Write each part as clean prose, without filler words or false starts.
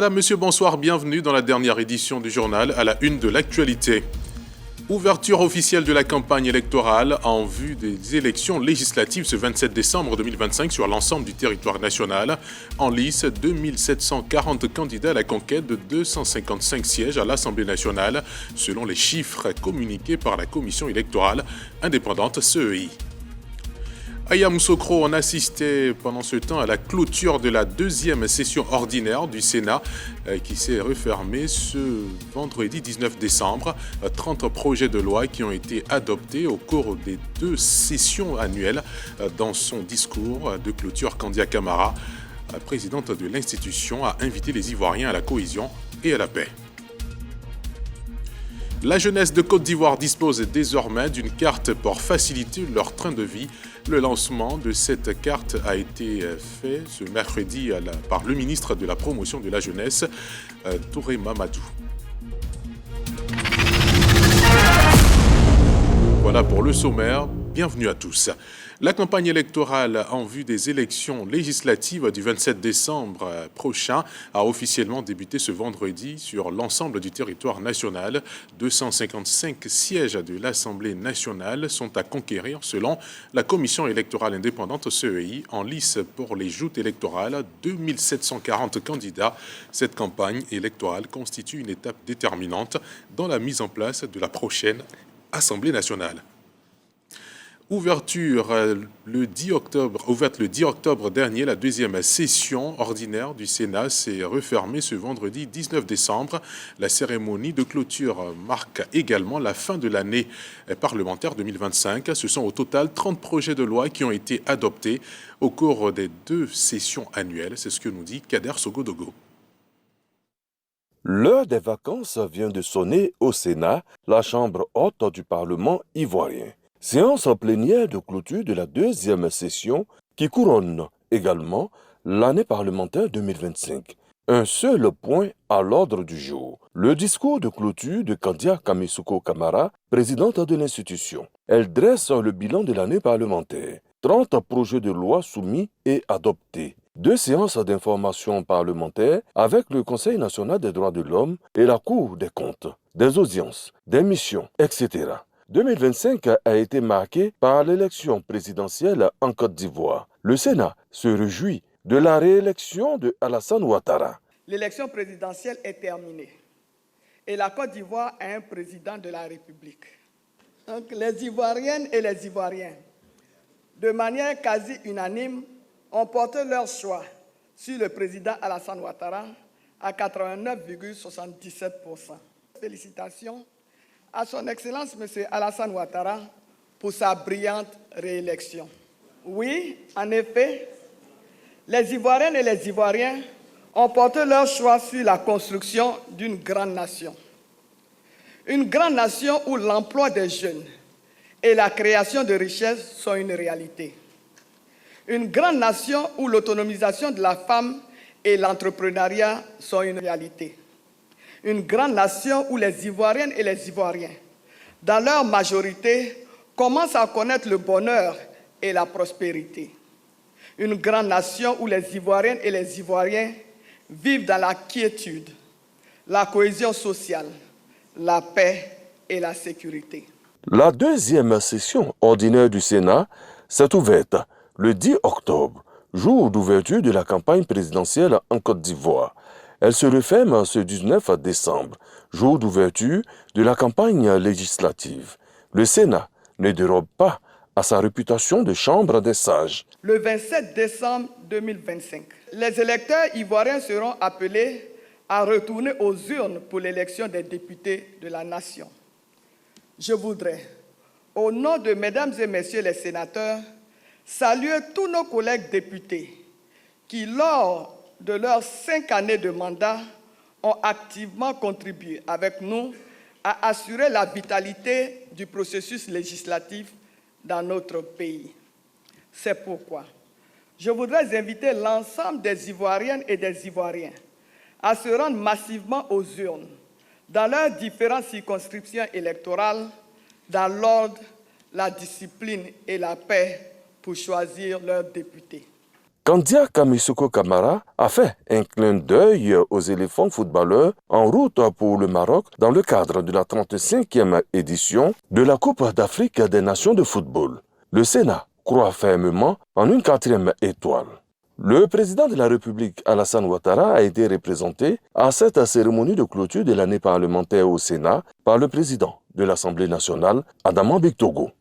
Madame, Monsieur, bonsoir, bienvenue dans la dernière édition du journal à la une de l'actualité. Ouverture officielle de la campagne électorale en vue des élections législatives ce 27 décembre 2025 sur l'ensemble du territoire national. En lice, 2740 candidats à la conquête de 255 sièges à l'Assemblée nationale, selon les chiffres communiqués par la Commission électorale indépendante CEI. À Yamoussoukro, on assistait pendant ce temps à la clôture de la deuxième session ordinaire du Sénat qui s'est refermée ce vendredi 19 décembre. 30 projets de loi qui ont été adoptés au cours des deux sessions annuelles. Dans son discours de clôture, Kandia Camara, présidente de l'institution, a invité les Ivoiriens à la cohésion et à la paix. La jeunesse de Côte d'Ivoire dispose désormais d'une carte pour faciliter leur train de vie. Le lancement de cette carte a été fait ce mercredi par le ministre de la Promotion de la Jeunesse, Touré Mamadou. Voilà pour le sommaire. Bienvenue à tous. La campagne électorale en vue des élections législatives du 27 décembre prochain a officiellement débuté ce vendredi sur l'ensemble du territoire national. 255 sièges de l'Assemblée nationale sont à conquérir selon la Commission électorale indépendante CEI en lice pour les joutes électorales. 2740 candidats. Cette campagne électorale constitue une étape déterminante dans la mise en place de la prochaine Assemblée nationale. Ouverte le 10 octobre dernier, la deuxième session ordinaire du Sénat s'est refermée ce vendredi 19 décembre. La cérémonie de clôture marque également la fin de l'année parlementaire 2025. Ce sont au total 30 projets de loi qui ont été adoptés au cours des deux sessions annuelles. C'est ce que nous dit Kader Sogodogo. L'heure des vacances vient de sonner au Sénat, la chambre haute du Parlement ivoirien. Séance plénière de clôture de la deuxième session qui couronne également l'année parlementaire 2025. Un seul point à l'ordre du jour. Le discours de clôture de Kandia Kamisuko Camara, présidente de l'institution. Elle dresse le bilan de l'année parlementaire. 30 projets de loi soumis et adoptés. 2 séances d'information parlementaire avec le Conseil national des droits de l'homme et la Cour des comptes. Des audiences, des missions, etc. 2025 a été marqué par l'élection présidentielle en Côte d'Ivoire. Le Sénat se réjouit de la réélection de Alassane Ouattara. L'élection présidentielle est terminée et la Côte d'Ivoire a un président de la République. Donc les Ivoiriennes et les Ivoiriens, de manière quasi unanime, ont porté leur choix sur le président Alassane Ouattara à 89,77%. Félicitations à son Excellence M. Alassane Ouattara pour sa brillante réélection. Oui, en effet, les Ivoiriennes et les Ivoiriens ont porté leur choix sur la construction d'une grande nation. Une grande nation où l'emploi des jeunes et la création de richesses sont une réalité. Une grande nation où l'autonomisation de la femme et l'entrepreneuriat sont une réalité. Une grande nation où les Ivoiriennes et les Ivoiriens, dans leur majorité, commencent à connaître le bonheur et la prospérité. Une grande nation où les Ivoiriennes et les Ivoiriens vivent dans la quiétude, la cohésion sociale, la paix et la sécurité. La deuxième session ordinaire du Sénat s'est ouverte le 10 octobre, jour d'ouverture de la campagne présidentielle en Côte d'Ivoire. Elle se referme ce 19 décembre, jour d'ouverture de la campagne législative. Le Sénat ne dérobe pas à sa réputation de chambre des sages. Le 27 décembre 2025, les électeurs ivoiriens seront appelés à retourner aux urnes pour l'élection des députés de la nation. Je voudrais, au nom de mesdames et messieurs les sénateurs, saluer tous nos collègues députés qui, lors de leurs 5 années de mandat, ont activement contribué avec nous à assurer la vitalité du processus législatif dans notre pays. C'est pourquoi je voudrais inviter l'ensemble des Ivoiriennes et des Ivoiriens à se rendre massivement aux urnes dans leurs différentes circonscriptions électorales dans l'ordre, la discipline et la paix pour choisir leurs députés. Kandia Kamisoko Kamara a fait un clin d'œil aux éléphants footballeurs en route pour le Maroc dans le cadre de la 35e édition de la Coupe d'Afrique des Nations de football. Le Sénat croit fermement en une 4e étoile. Le président de la République, Alassane Ouattara, a été représenté à cette cérémonie de clôture de l'année parlementaire au Sénat par le président de l'Assemblée nationale, Adama Bictogo.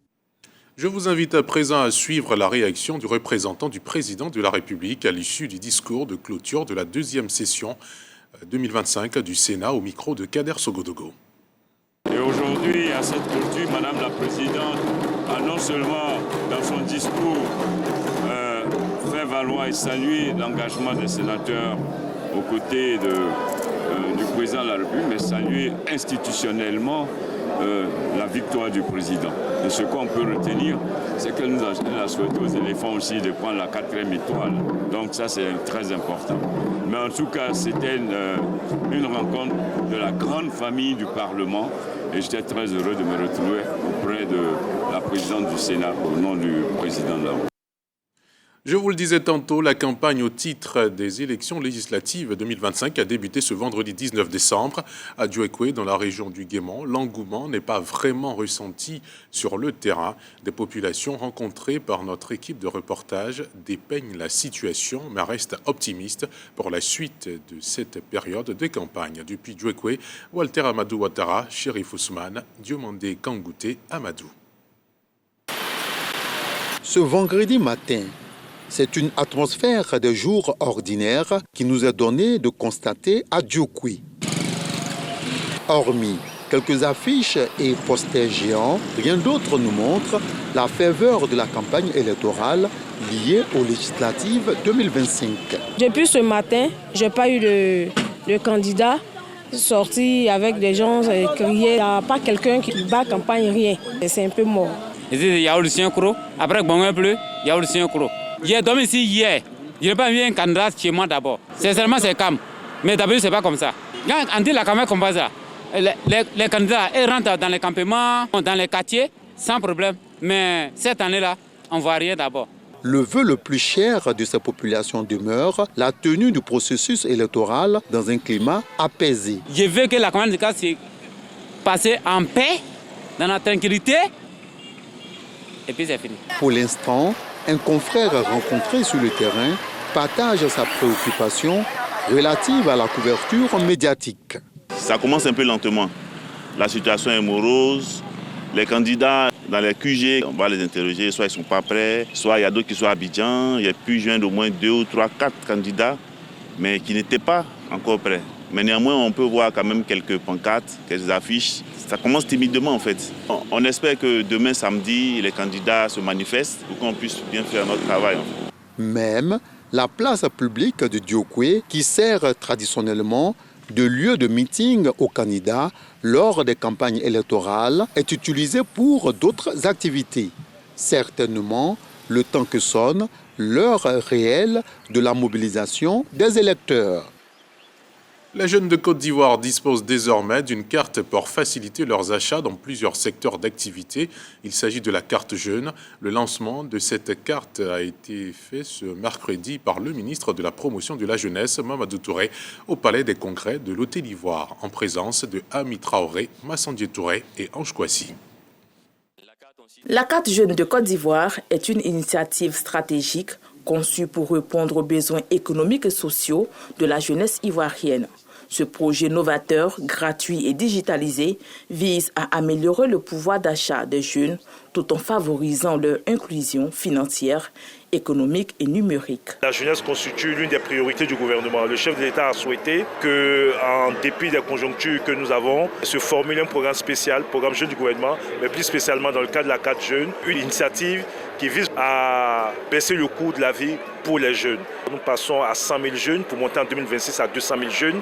Je vous invite à présent à suivre la réaction du représentant du président de la République à l'issue du discours de clôture de la 2e session 2025 du Sénat au micro de Kader Sogodogo. Et aujourd'hui, à cette clôture, Madame la Présidente a non seulement dans son discours fait valoir et saluer l'engagement des sénateurs aux côtés du président de la République, mais saluer institutionnellement la victoire du président. Et ce qu'on peut retenir, c'est qu'elle nous a souhaité aux éléphants aussi de prendre la 4e étoile. Donc ça, c'est très important. Mais en tout cas, c'était une rencontre de la grande famille du Parlement. Et j'étais très heureux de me retrouver auprès de la présidente du Sénat au nom du président de la République. Je vous le disais tantôt, la campagne au titre des élections législatives 2025 a débuté ce vendredi 19 décembre à Djuekwe, dans la région du Guémon. L'engouement n'est pas vraiment ressenti sur le terrain. Des populations rencontrées par notre équipe de reportage dépeignent la situation, mais restent optimistes pour la suite de cette période de campagne. Depuis Djuekwe, Walter Amadou Ouattara, Chérif Ousmane, Diomandé Kangouté Amadou. Ce vendredi matin, c'est une atmosphère de jour ordinaire qui nous est donnée de constater à Djuekwe. Hormis quelques affiches et posters géants, rien d'autre nous montre la ferveur de la campagne électorale liée aux législatives 2025. Depuis ce matin, je n'ai pas eu de candidat sorti avec des gens crier. Il n'y a pas quelqu'un qui bat campagne, rien. C'est un peu mort. Il y a eu le synchro. Après, bon, il y a eu le synchro. J'ai dormi ici hier. Je n'ai pas vu un candidat chez moi d'abord. Sincèrement, c'est calme. Mais d'abord, ce n'est pas comme ça. Quand on dit la campagne comme ça, les candidats ils rentrent dans les campements, dans les quartiers, sans problème. Mais cette année-là, on ne voit rien d'abord. Le vœu le plus cher de ces populations demeure la tenue du processus électoral dans un climat apaisé. Je veux que la campagne se passe en paix, dans la tranquillité, et puis c'est fini. Pour l'instant, un confrère rencontré sur le terrain partage sa préoccupation relative à la couverture médiatique. Ça commence un peu lentement. La situation est morose. Les candidats dans les QG, on va les interroger, soit ils ne sont pas prêts, soit il y a d'autres qui sont à Abidjan. Il y a pu joindre au moins 2 ou 3, 4 candidats, mais qui n'étaient pas encore prêts. Mais néanmoins, on peut voir quand même quelques pancartes, quelques affiches. Ça commence timidement en fait. On espère que demain samedi, les candidats se manifestent pour qu'on puisse bien faire notre travail. En fait. Même la place publique de Djuekwe, qui sert traditionnellement de lieu de meeting aux candidats lors des campagnes électorales, est utilisée pour d'autres activités. Certainement, le temps que sonne l'heure réelle de la mobilisation des électeurs. Les jeunes de Côte d'Ivoire disposent désormais d'une carte pour faciliter leurs achats dans plusieurs secteurs d'activité. Il s'agit de la carte jeune. Le lancement de cette carte a été fait ce mercredi par le ministre de la Promotion de la Jeunesse, Mamadou Touré, au Palais des Congrès de l'Hôtel Ivoire, en présence de Ami Traoré, Massandié Touré et Ange Kouassi. La carte jeune de Côte d'Ivoire est une initiative stratégique conçue pour répondre aux besoins économiques et sociaux de la jeunesse ivoirienne. Ce projet novateur, gratuit et digitalisé vise à améliorer le pouvoir d'achat des jeunes tout en favorisant leur inclusion financière, économique et numérique. La jeunesse constitue l'une des priorités du gouvernement. Le chef de l'État a souhaité qu'en dépit des conjonctures que nous avons, se formule un programme spécial, programme jeune du gouvernement, mais plus spécialement dans le cadre de la carte jeune, une initiative qui vise à baisser le coût de la vie pour les jeunes. Nous passons à 100 000 jeunes pour monter en 2026 à 200 000 jeunes.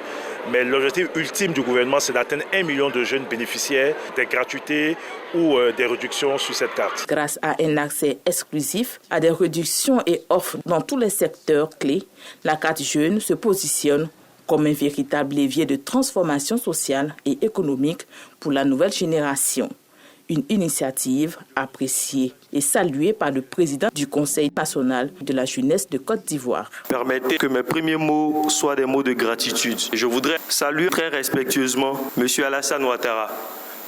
Mais l'objectif ultime du gouvernement, c'est d'atteindre 1 million de jeunes bénéficiaires des gratuités ou des réductions sur cette carte. Grâce à un accès exclusif à des réductions et offres dans tous les secteurs clés, la carte jeune se positionne comme un véritable levier de transformation sociale et économique pour la nouvelle génération. Une initiative appréciée et saluée par le président du Conseil national de la jeunesse de Côte d'Ivoire. Permettez que mes premiers mots soient des mots de gratitude. Je voudrais saluer très respectueusement M. Alassane Ouattara,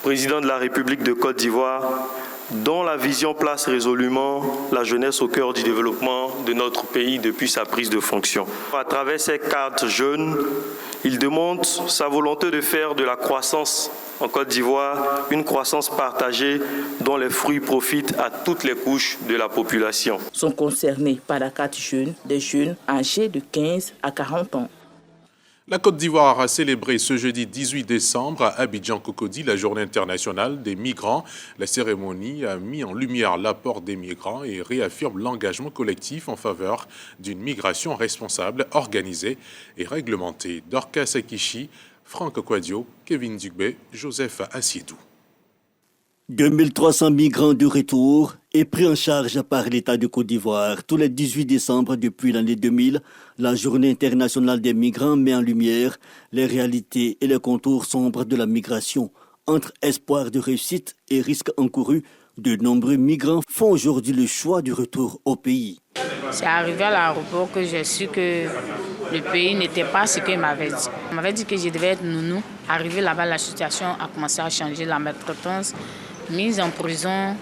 président de la République de Côte d'Ivoire, dont la vision place résolument la jeunesse au cœur du développement de notre pays depuis sa prise de fonction. À travers ces cartes jeunes, il démontre sa volonté de faire de la croissance en Côte d'Ivoire une croissance partagée dont les fruits profitent à toutes les couches de la population. Sont concernés par la carte jeune des jeunes âgés de 15 à 40 ans. La Côte d'Ivoire a célébré ce jeudi 18 décembre à Abidjan-Cocody la journée internationale des migrants. La cérémonie a mis en lumière l'apport des migrants et réaffirme l'engagement collectif en faveur d'une migration responsable, organisée et réglementée. Dorcas Akishi, Franck Kouadio, Kevin Dugbé, Joseph Assiedou. 2300 migrants de retour et pris en charge par l'État de Côte d'Ivoire. Tous les 18 décembre depuis l'année 2000, la Journée internationale des migrants met en lumière les réalités et les contours sombres de la migration. Entre espoir de réussite et risques encourus, de nombreux migrants font aujourd'hui le choix du retour au pays. C'est arrivé à l'aéroport que j'ai su que le pays n'était pas ce qu'il m'avait dit. On m'avait dit que je devais être nounou. Arrivé là-bas, la situation a commencé à changer, la maltraitance, mise en prison.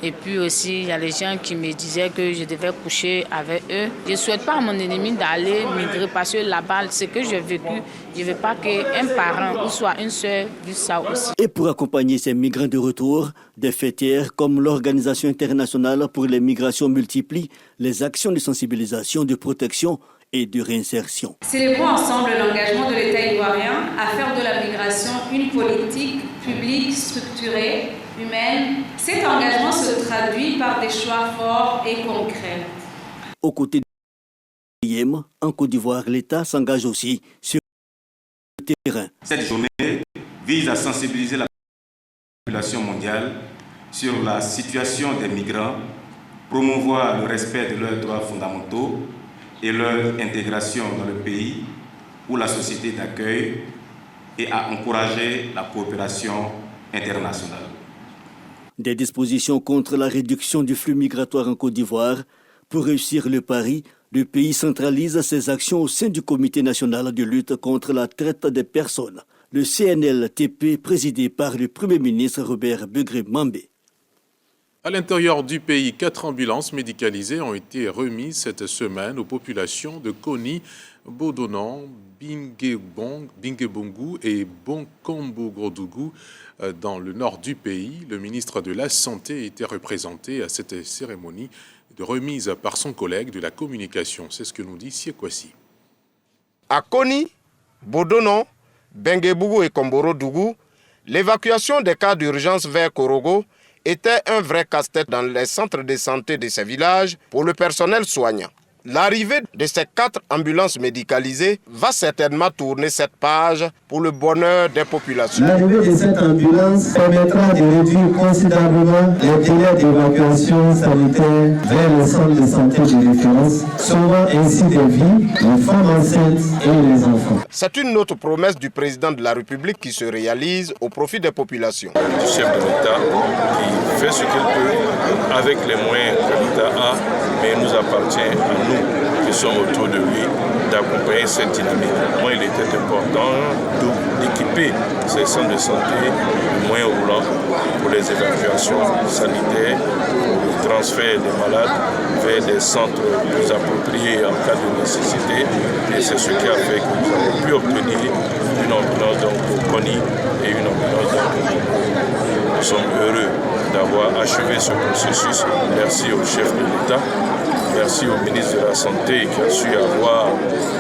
Et puis aussi, il y a les gens qui me disaient que je devais coucher avec eux. Je ne souhaite pas à mon ennemi d'aller migrer parce que là-bas, ce que j'ai vécu, je ne veux pas qu'un parent ou soit une soeur vive ça aussi. Et pour accompagner ces migrants de retour, des fêtières comme l'Organisation internationale pour les migrations multiplient les actions de sensibilisation, de protection et de réinsertion. Célébrons ensemble l'engagement de l'État ivoirien à faire de la migration une politique publique structurée, humaine. Cet engagement se traduit par des choix forts et concrets. Aux côtés de l'IEM, en Côte d'Ivoire, l'État s'engage aussi sur le terrain. Cette journée vise à sensibiliser la population mondiale sur la situation des migrants, promouvoir le respect de leurs droits fondamentaux et leur intégration dans le pays ou la société d'accueil et à encourager la coopération internationale. Des dispositions contre la réduction du flux migratoire en Côte d'Ivoire. Pour réussir le pari, le pays centralise ses actions au sein du Comité national de lutte contre la traite des personnes, le CNLTP présidé par le Premier ministre Robert Begré-Mambé. À l'intérieur du pays, 4 ambulances médicalisées ont été remises cette semaine aux populations de Koni, Bodonan, Bingebongu et Bonkombo-Grodougou dans le nord du pays. Le ministre de la Santé était représenté à cette cérémonie de remise par son collègue de la communication. C'est ce que nous dit Siekwasi. À Koni, Bodonan, Bingebongu et Komboro-Dougou, l'évacuation des cas d'urgence vers Korogo était un vrai casse-tête dans les centres de santé de ces villages pour le personnel soignant. L'arrivée de ces 4 ambulances médicalisées va certainement tourner cette page pour le bonheur des populations. L'arrivée de cette ambulance permettra de réduire considérablement les délais d'évacuation sanitaire vers les centres de santé de référence, sauvant ainsi des vies, les femmes enceintes et les enfants. C'est une autre promesse du président de la République qui se réalise au profit des populations. Le chef de l'État qui fait ce qu'il peut avec les moyens que l'État a, mais il nous appartient à nous qui sommes autour de lui d'accompagner cette dynamique. Moi, il était important d'équiper ces centres de santé de moyens roulants pour les évacuations sanitaires, pour le transfert des malades vers des centres plus appropriés en cas de nécessité. Et c'est ce qui a fait que nous avons pu obtenir une ambulance pour Koni et une ambulance pour Nous sommes heureux d'avoir achevé ce processus. Merci au chef de l'État. Merci au ministre de la Santé qui a su avoir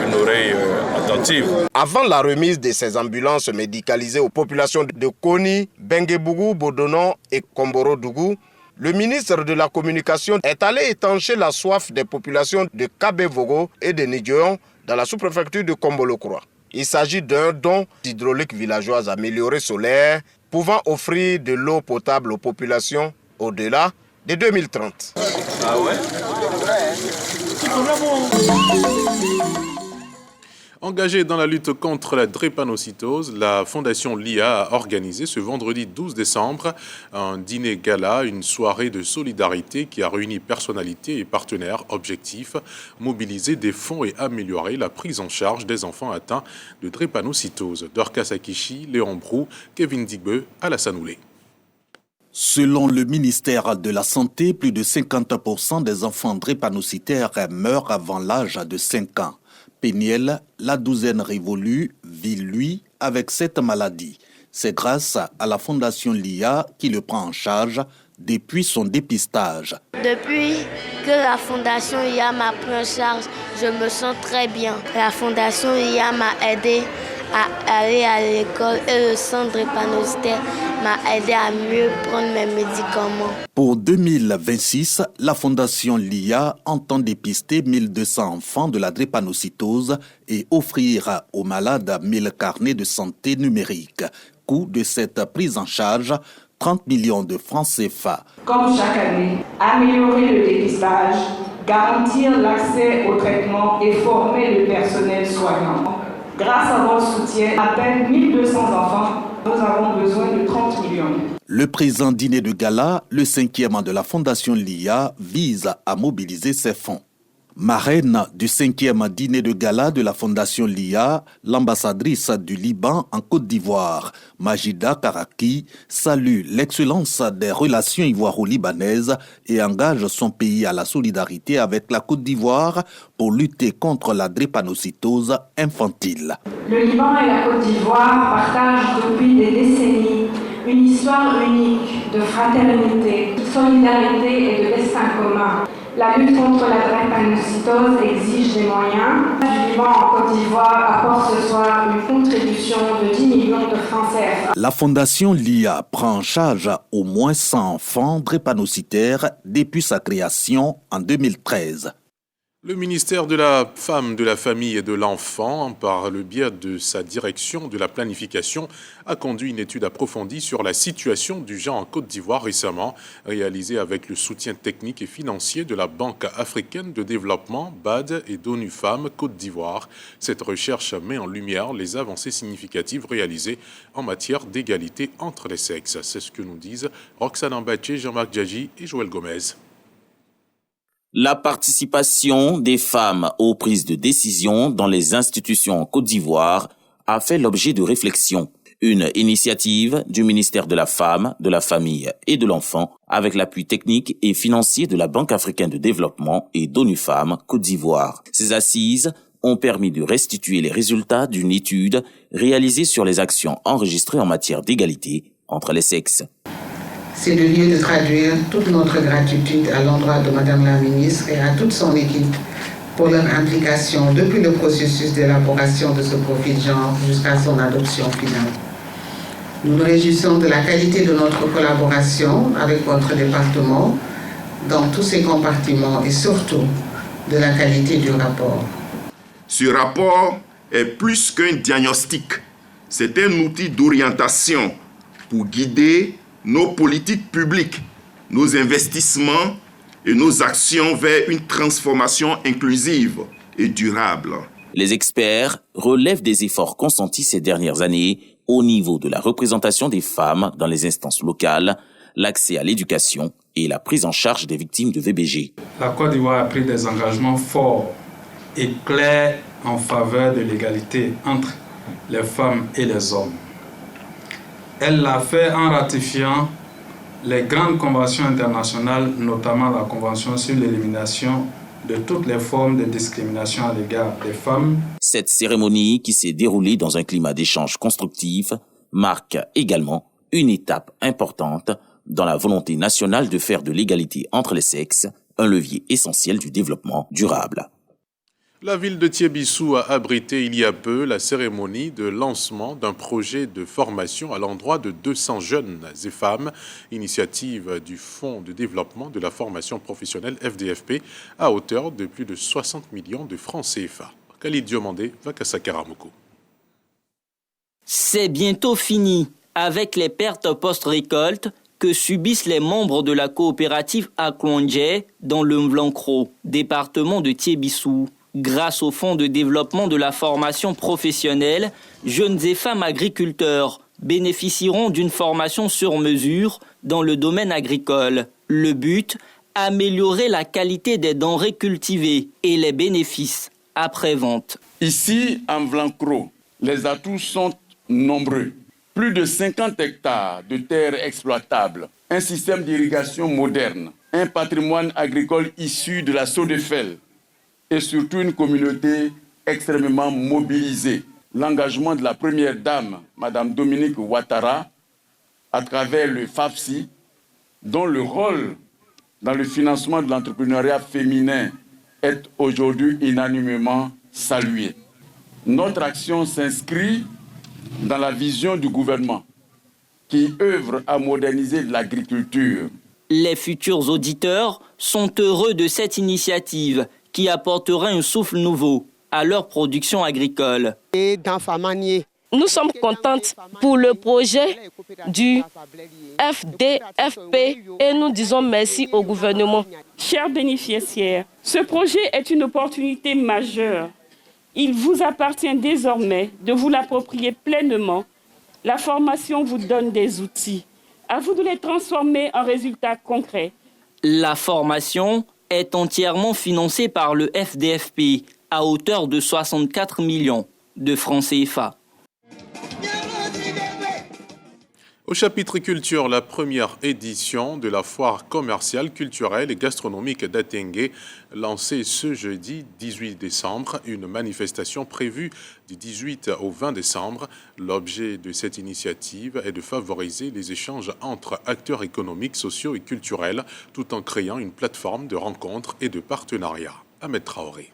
une oreille attentive. Avant la remise de ces ambulances médicalisées aux populations de Koni, Bingebongu, Bodonan et Komboro-Dougou, le ministre de la Communication est allé étancher la soif des populations de Kabé-Vogo et de Nidjoyon dans la sous-préfecture de Kombolo-Croix. Il s'agit d'un don hydraulique villageoise amélioré solaire pouvant offrir de l'eau potable aux populations au-delà de 2030. Ah ouais? Engagée dans la lutte contre la drépanocytose, la Fondation LIA a organisé ce vendredi 12 décembre un dîner gala, une soirée de solidarité qui a réuni personnalités et partenaires objectifs, mobiliser des fonds et améliorer la prise en charge des enfants atteints de drépanocytose. Dorcas Akishi, Léon Brou, Kevin Digbe, Alassane Oulé. Selon le ministère de la Santé, plus de 50% des enfants drépanocytaires meurent avant l'âge de 5 ans. Péniel, la douzaine révolue, vit lui avec cette maladie. C'est grâce à la Fondation LIA qui le prend en charge depuis son dépistage. Depuis que la Fondation LIA m'a pris en charge, je me sens très bien. La Fondation LIA m'a aidé à aller à l'école et le centre drépanocytaire m'a aidé à mieux prendre mes médicaments. Pour 2026, la Fondation LIA entend dépister 1200 enfants de la drépanocytose et offrir aux malades 1000 carnets de santé numériques. Coût de cette prise en charge, 30 millions de francs CFA. Comme chaque année, améliorer le dépistage, garantir l'accès au traitement et former le personnel soignant. Grâce à votre soutien, à peine 1200 enfants, nous avons besoin de 30 millions. Le présent dîner de gala, le 5e de la Fondation LIA, vise à mobiliser ses fonds. Marraine du 5e dîner de gala de la Fondation LIA, l'ambassadrice du Liban en Côte d'Ivoire, Majida Karaki, salue l'excellence des relations ivoiro-libanaises et engage son pays à la solidarité avec la Côte d'Ivoire pour lutter contre la drépanocytose infantile. Le Liban et la Côte d'Ivoire partagent depuis des décennies une histoire unique de fraternité, de solidarité et de destin commun. La lutte contre la drépanocytose exige des moyens. Le Liban en Côte d'Ivoire apporte ce soir une contribution de 10 millions de francs CFA. La Fondation LIA prend en charge au moins 100 enfants drépanocytaires depuis sa création en 2013. Le ministère de la Femme, de la Famille et de l'Enfant, par le biais de sa direction de la planification, a conduit une étude approfondie sur la situation du genre en Côte d'Ivoire récemment, réalisée avec le soutien technique et financier de la Banque africaine de développement, BAD, et d'ONU Femmes Côte d'Ivoire. Cette recherche met en lumière les avancées significatives réalisées en matière d'égalité entre les sexes. C'est ce que nous disent Roxane Ambaché, Jean-Marc Djadji et Joël Gomez. La participation des femmes aux prises de décision dans les institutions en Côte d'Ivoire a fait l'objet de réflexions. Une initiative du ministère de la Femme, de la Famille et de l'Enfant avec l'appui technique et financier de la Banque africaine de développement et d'ONU Femmes Côte d'Ivoire. Ces assises ont permis de restituer les résultats d'une étude réalisée sur les actions enregistrées en matière d'égalité entre les sexes. C'est le lieu de traduire toute notre gratitude à l'endroit de Madame la ministre et à toute son équipe pour leur implication depuis le processus d'élaboration de ce profil genre jusqu'à son adoption finale. Nous nous réjouissons de la qualité de notre collaboration avec votre département dans tous ses compartiments et surtout de la qualité du rapport. Ce rapport est plus qu'un diagnostic, c'est un outil d'orientation pour guider nos politiques publiques, nos investissements et nos actions vers une transformation inclusive et durable. Les experts relèvent des efforts consentis ces dernières années au niveau de la représentation des femmes dans les instances locales, l'accès à l'éducation et la prise en charge des victimes de VBG. La Côte d'Ivoire a pris des engagements forts et clairs en faveur de l'égalité entre les femmes et les hommes. Elle l'a fait en ratifiant les grandes conventions internationales, notamment la Convention sur l'élimination de toutes les formes de discrimination à l'égard des femmes. Cette cérémonie, qui s'est déroulée dans un climat d'échange constructif, marque également une étape importante dans la volonté nationale de faire de l'égalité entre les sexes un levier essentiel du développement durable. La ville de Thiébissou a abrité il y a peu la cérémonie de lancement d'un projet de formation à l'endroit de 200 jeunes et femmes, initiative du Fonds de développement de la formation professionnelle FDFP à hauteur de plus de 60 millions de francs CFA. Khalid Diomandé, Vakasakaramoko. C'est bientôt fini avec les pertes post-récolte que subissent les membres de la coopérative Aklondje dans le Mvlancro, département de Thiébissou. Grâce au Fonds de développement de la formation professionnelle, jeunes et femmes agriculteurs bénéficieront d'une formation sur mesure dans le domaine agricole. Le but, améliorer la qualité des denrées cultivées et les bénéfices après-vente. Ici, en Vlancro, les atouts sont nombreux. Plus de 50 hectares de terres exploitables, un système d'irrigation moderne, un patrimoine agricole issu de la Sodefel et surtout une communauté extrêmement mobilisée. L'engagement de la première dame, Mme Dominique Ouattara, à travers le FAFSI, dont le rôle dans le financement de l'entrepreneuriat féminin est aujourd'hui unanimement salué. Notre action s'inscrit dans la vision du gouvernement qui œuvre à moderniser l'agriculture. Les futurs auditeurs sont heureux de cette initiative qui apportera un souffle nouveau à leur production agricole. Nous sommes contentes pour le projet du FDFP et nous disons merci au gouvernement. Chers bénéficiaires, ce projet est une opportunité majeure. Il vous appartient désormais de vous l'approprier pleinement. La formation vous donne des outils. À vous de les transformer en résultats concrets. La formation est entièrement financée par le FDFP à hauteur de 64 millions de francs CFA. Au chapitre culture, la première édition de la foire commerciale, culturelle et gastronomique d'Atengue, lancée ce jeudi 18 décembre, une manifestation prévue du 18 au 20 décembre. L'objet de cette initiative est de favoriser les échanges entre acteurs économiques, sociaux et culturels, tout en créant une plateforme de rencontres et de partenariats. Ahmed Traoré.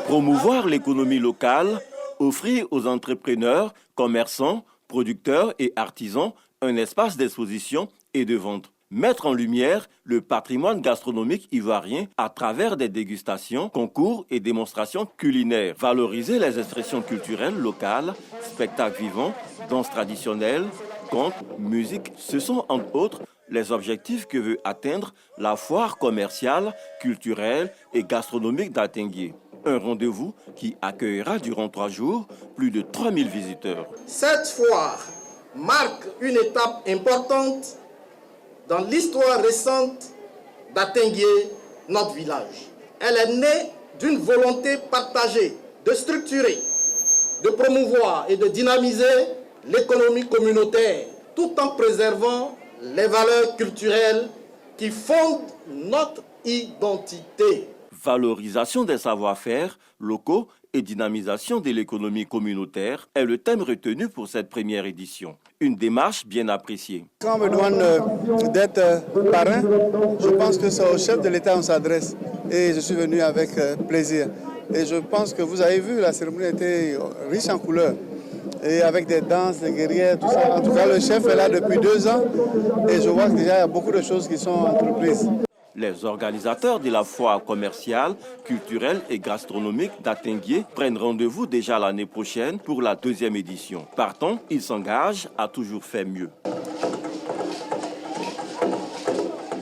Promouvoir l'économie locale, offrir aux entrepreneurs, commerçants, producteurs et artisans un espace d'exposition et de vente. Mettre en lumière le patrimoine gastronomique ivoirien à travers des dégustations, concours et démonstrations culinaires. Valoriser les expressions culturelles locales, spectacles vivants, danses traditionnelles, contes, musique. Ce sont entre autres les objectifs que veut atteindre la foire commerciale, culturelle et gastronomique d'Atengue. Un rendez-vous qui accueillera durant 3 jours plus de 3000 visiteurs. Cette foire marque une étape importante dans l'histoire récente d'Atengue, notre village. Elle est née d'une volonté partagée de structurer, de promouvoir et de dynamiser l'économie communautaire tout en préservant les valeurs culturelles qui fondent notre identité. Valorisation des savoir-faire locaux et dynamisation de l'économie communautaire est le thème retenu pour cette première édition. Une démarche bien appréciée. Quand on me demande d'être parrain, je pense que c'est au chef de l'État qu'on s'adresse. Et je suis venu avec plaisir. Et je pense que vous avez vu, la cérémonie était riche en couleurs. Et avec des danses, des guerrières, tout ça. En tout cas, le chef est là depuis 2 ans. Et je vois que déjà, il y a beaucoup de choses qui sont entreprises. Les organisateurs de la foire commerciale, culturelle et gastronomique d'Atengue prennent rendez-vous déjà l'année prochaine pour la 2e édition. Partant, ils s'engagent à toujours faire mieux.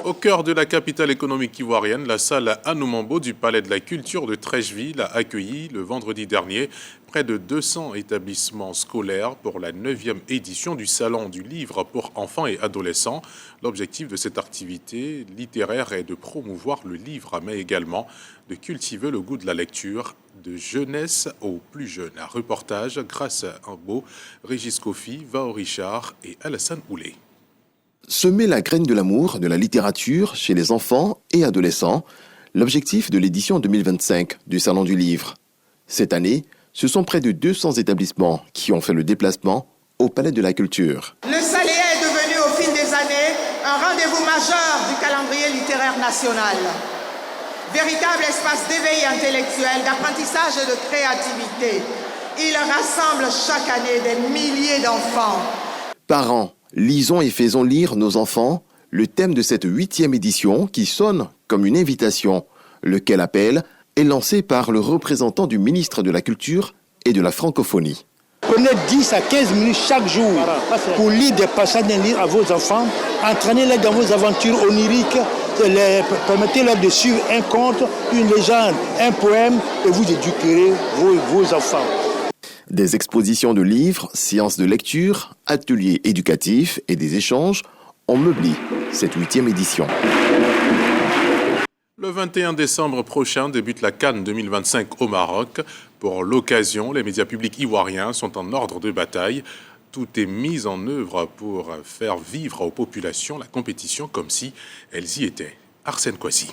Au cœur de la capitale économique ivoirienne, la salle Anoumambo du Palais de la Culture de Treichville a accueilli le vendredi dernier près de 200 établissements scolaires pour la 9e édition du Salon du Livre pour enfants et adolescents. L'objectif de cette activité littéraire est de promouvoir le livre, mais également de cultiver le goût de la lecture de jeunesse aux plus jeunes. Un reportage grâce à Ambo, Régis Kofi, Vao Richard et Alassane Oulé. Semer la graine de l'amour de la littérature chez les enfants et adolescents, l'objectif de l'édition 2025 du Salon du Livre. Cette année, ce sont près de 200 établissements qui ont fait le déplacement au Palais de la Culture. Le Saléa est devenu au fil des années un rendez-vous majeur du calendrier littéraire national. Véritable espace d'éveil intellectuel, d'apprentissage et de créativité. Il rassemble chaque année des milliers d'enfants. Parents, lisons et faisons lire nos enfants, le thème de cette 8e édition qui sonne comme une invitation. Lequel appel est lancé par le représentant du ministre de la Culture et de la Francophonie. Prenez 10 à 15 minutes chaque jour pour lire des passages d'un livre à vos enfants, entraînez-les dans vos aventures oniriques permettez-leur de suivre un conte, une légende, un poème, et vous éduquerez vos enfants. Des expositions de livres, séances de lecture, ateliers éducatifs et des échanges ont meublé cette 8e édition. Le 21 décembre prochain débute la Cannes 2025 au Maroc. Pour l'occasion, les médias publics ivoiriens sont en ordre de bataille. Tout est mis en œuvre pour faire vivre aux populations la compétition comme si elles y étaient. Arsène Kouassi.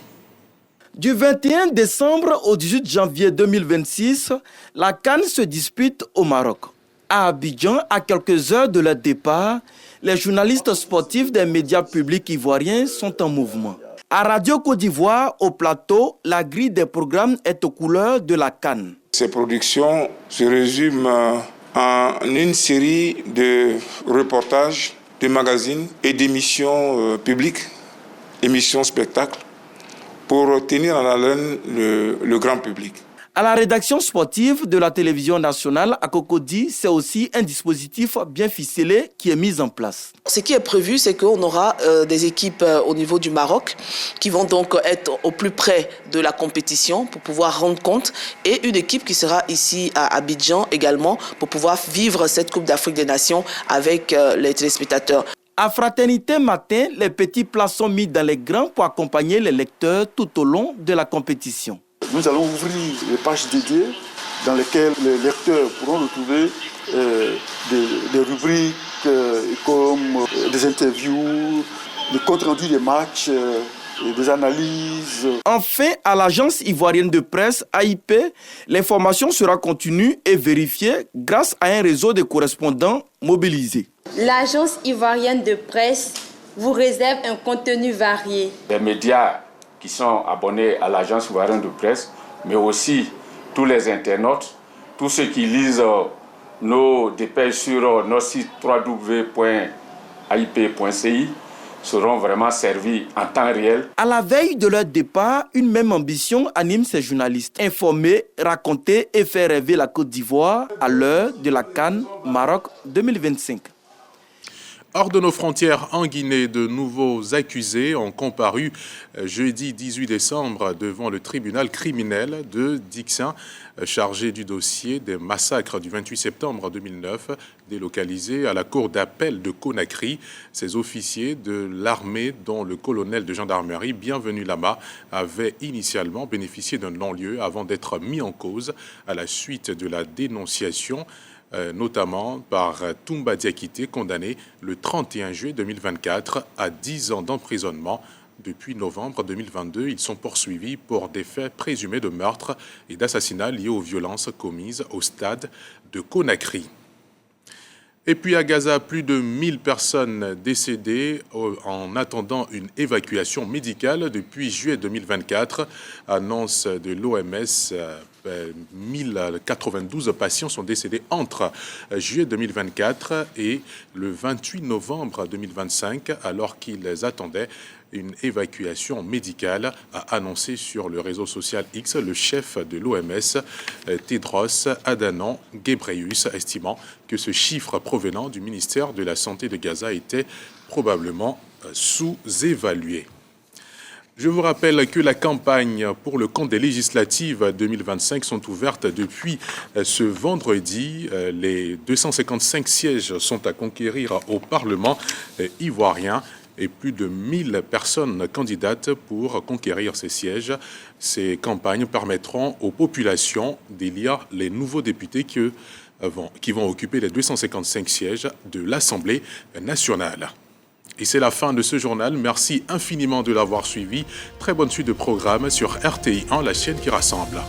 Du 21 décembre au 18 janvier 2026, la Cannes se dispute au Maroc. À Abidjan, à quelques heures de leur départ, les journalistes sportifs des médias publics ivoiriens sont en mouvement. À Radio Côte d'Ivoire, au plateau, la grille des programmes est aux couleurs de la Cannes. Ces productions se résument en une série de reportages, de magazines et d'émissions publiques, émissions spectacles, pour tenir en haleine le grand public. À la rédaction sportive de la télévision nationale à Cocody, c'est aussi un dispositif bien ficelé qui est mis en place. Ce qui est prévu, c'est qu'on aura des équipes au niveau du Maroc qui vont donc être au plus près de la compétition pour pouvoir rendre compte, et une équipe qui sera ici à Abidjan également pour pouvoir vivre cette Coupe d'Afrique des Nations avec les téléspectateurs. À Fraternité Matin, les petits plats sont mis dans les grands pour accompagner les lecteurs tout au long de la compétition. Nous allons ouvrir les pages dédiées dans lesquelles les lecteurs pourront retrouver des rubriques comme des interviews, des comptes rendus des matchs, des analyses. Enfin, à l'agence ivoirienne de presse AIP, l'information sera continue et vérifiée grâce à un réseau de correspondants mobilisés. L'agence ivoirienne de presse vous réserve un contenu varié. Les médias qui sont abonnés à l'agence ivoirienne de presse, mais aussi tous les internautes, tous ceux qui lisent nos dépêches sur notre site www.aip.ci seront vraiment servis en temps réel. À la veille de leur départ, une même ambition anime ces journalistes. Informer, raconter et faire rêver la Côte d'Ivoire à l'heure de la Cannes Maroc 2025. Hors de nos frontières en Guinée, de nouveaux accusés ont comparu jeudi 18 décembre devant le tribunal criminel de Dixin, chargé du dossier des massacres du 28 septembre 2009, délocalisés à la cour d'appel de Conakry. Ces officiers de l'armée, dont le colonel de gendarmerie Bienvenu Lama, avaient initialement bénéficié d'un non-lieu avant d'être mis en cause à la suite de la dénonciation notamment par Toumba Diakité, condamné le 31 juillet 2024 à 10 ans d'emprisonnement. Depuis novembre 2022, ils sont poursuivis pour des faits présumés de meurtre et d'assassinat liés aux violences commises au stade de Conakry. Et puis à Gaza, plus de 1000 personnes décédées en attendant une évacuation médicale depuis juillet 2024, annonce de l'OMS. 1092 patients sont décédés entre juillet 2024 et le 28 novembre 2025, alors qu'ils attendaient une évacuation médicale, a annoncé sur le réseau social X le chef de l'OMS, Tedros Adhanom Ghebreyesus, estimant que ce chiffre provenant du ministère de la Santé de Gaza était probablement sous-évalué. Je vous rappelle que la campagne pour le compte des législatives 2025 sont ouvertes depuis ce vendredi. Les 255 sièges sont à conquérir au Parlement ivoirien et plus de 1000 personnes candidates pour conquérir ces sièges. Ces campagnes permettront aux populations d'élire les nouveaux députés qui vont occuper les 255 sièges de l'Assemblée nationale. Et c'est la fin de ce journal. Merci infiniment de l'avoir suivi. Très bonne suite de programme sur RTI1, la chaîne qui rassemble.